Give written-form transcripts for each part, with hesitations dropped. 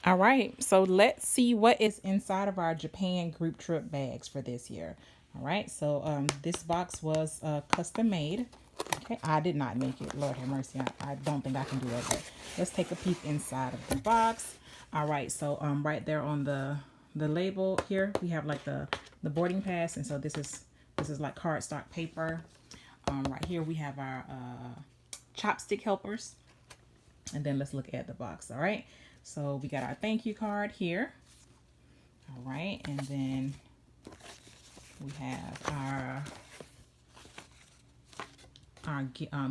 All right, so let's see what is inside of our Japan group trip bags for this year. All right, so this box was custom made. Okay, I did not make it. Lord have mercy. I don't think I can do that. But let's take a peek inside of the box. All right, so right there on the label here, we have like the boarding pass, and so this is like cardstock paper. Right here we have our chopstick helpers. And then let's look at the box. All right, so we got our thank you card here. All right, and then we have our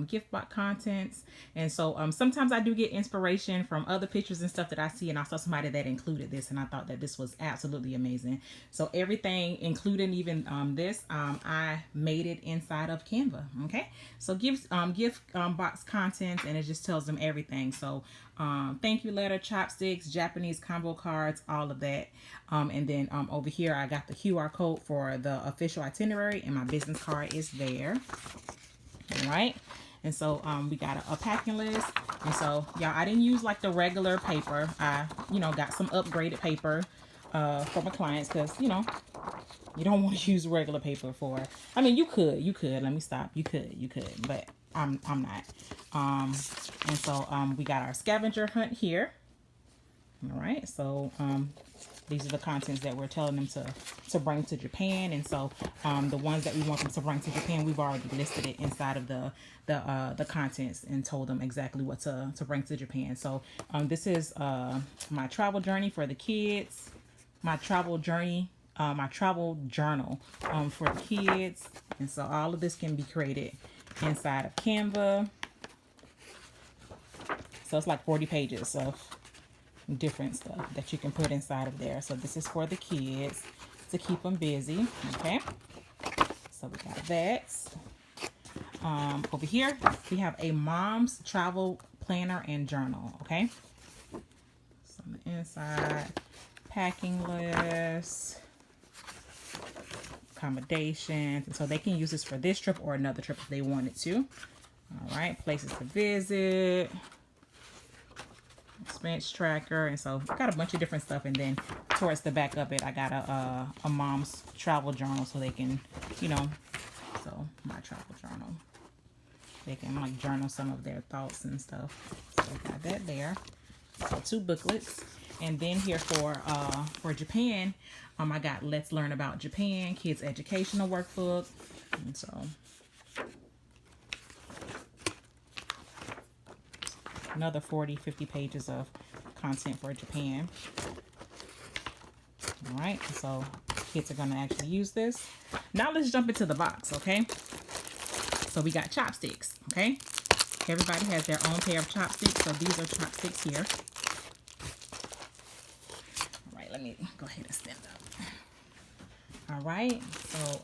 gift box contents. And so sometimes I do get inspiration from other pictures and stuff that I see, and I saw somebody that included this, and I thought that this was absolutely amazing. So everything, including even this, I made it inside of Canva. Okay, so gift box contents, and it just tells them everything. So thank you letter, chopsticks, Japanese combo cards, all of that. And then over here I got the QR code for the official itinerary, and my business card is there. All right, and so we got a packing list. And so y'all, I didn't use like the regular paper. I got some upgraded paper for my clients, because you don't want to use regular paper for, I mean, you could let me stop, you could, but I'm not. And so we got our scavenger hunt here. All right, so these are the contents that we're telling them to bring to Japan. And so the ones that we want them to bring to Japan, we've already listed it inside of the contents and told them exactly what to bring to Japan. So this is my travel journey for the kids, my travel journey, my travel journal for the kids. And so all of this can be created inside of Canva. So it's like 40 pages of different stuff that you can put inside of there. So this is for the kids to keep them busy. Okay, so we got that. Over here we have a mom's travel planner and journal. Okay, so on the inside, packing list, accommodations, and so they can use this for this trip or another trip if they wanted to. All right, places to visit, expense tracker, and so I got a bunch of different stuff. And then towards the back of it, I got a mom's travel journal, so they can, so my travel journal, they can like journal some of their thoughts and stuff. So I got that there. So 2 booklets. And then here for Japan, I got Let's Learn About Japan, kids educational workbook. And so another 40-50 pages of content for Japan. All right, so kids are going to actually use this. Now let's jump into the box. Okay, so we got chopsticks. Okay, everybody has their own pair of chopsticks, so these are chopsticks here. All right, let me go ahead and stand up. All right, so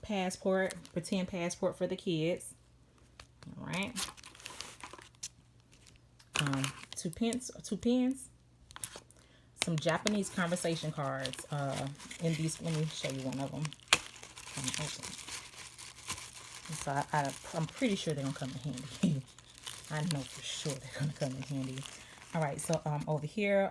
passport, pretend passport for the kids. All right, 2 pens, some Japanese conversation cards. In these, let me show you one of them. So I'm pretty sure they're gonna come in handy. I know for sure they're gonna come in handy. All right, so over here,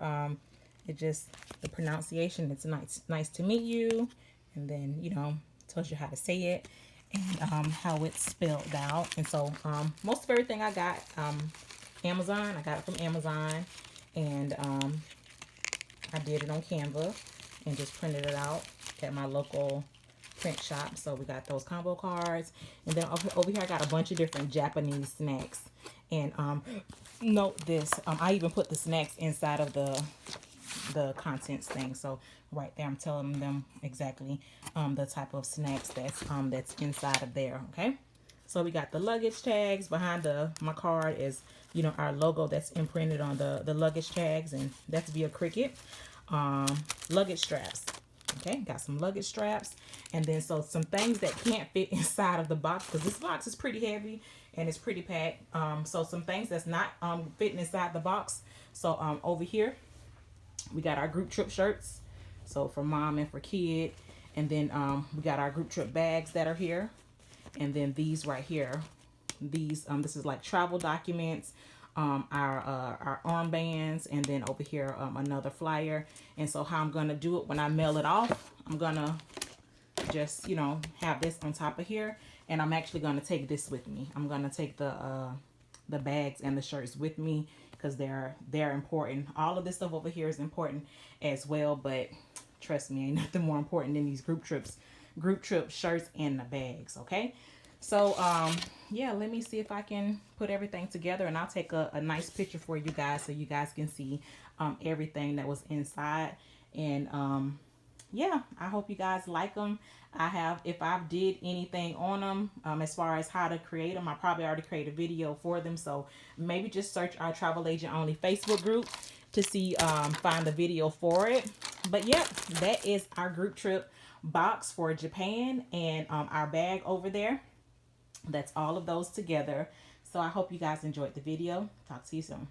it just, the pronunciation, it's nice to meet you, and then tells you how to say it and how it's spelled out. And so most of everything I got Amazon. I got it from Amazon, and I did it on Canva and just printed it out at my local print shop. So we got those combo cards, and then over here I got a bunch of different Japanese snacks. And note this, I even put the snacks inside of the contents thing. So right there I'm telling them exactly the type of snacks that's inside of there. Okay, so we got the luggage tags. Behind my card is our logo that's imprinted on the luggage tags, and that's via Cricut. Luggage straps. Okay, got some luggage straps. And then so some things that can't fit inside of the box, because this box is pretty heavy and it's pretty packed. So some things that's not fitting inside the box. So over here we got our group trip shirts, so for mom and for kid. And then we got our group trip bags that are here. And then these right here, these this is like travel documents, our armbands, and then over here another flyer. And so how I'm gonna do it when I mail it off, I'm gonna just, you know, have this on top of here, and I'm actually gonna take this with me. I'm gonna take the bags and the shirts with me because they're important. All of this stuff over here is important as well, but trust me, ain't nothing more important than these group trip shirts and the bags. Okay, so yeah, let me see if I can put everything together, and I'll take a nice picture for you guys so you guys can see everything that was inside. And yeah, I hope you guys like them. If I did anything on them as far as how to create them, I probably already created a video for them. So maybe just search our Travel Agent Only Facebook group to see, find the video for it. But yeah, that is our group trip box for Japan, and our bag over there. That's all of those together. So I hope you guys enjoyed the video. Talk to you soon.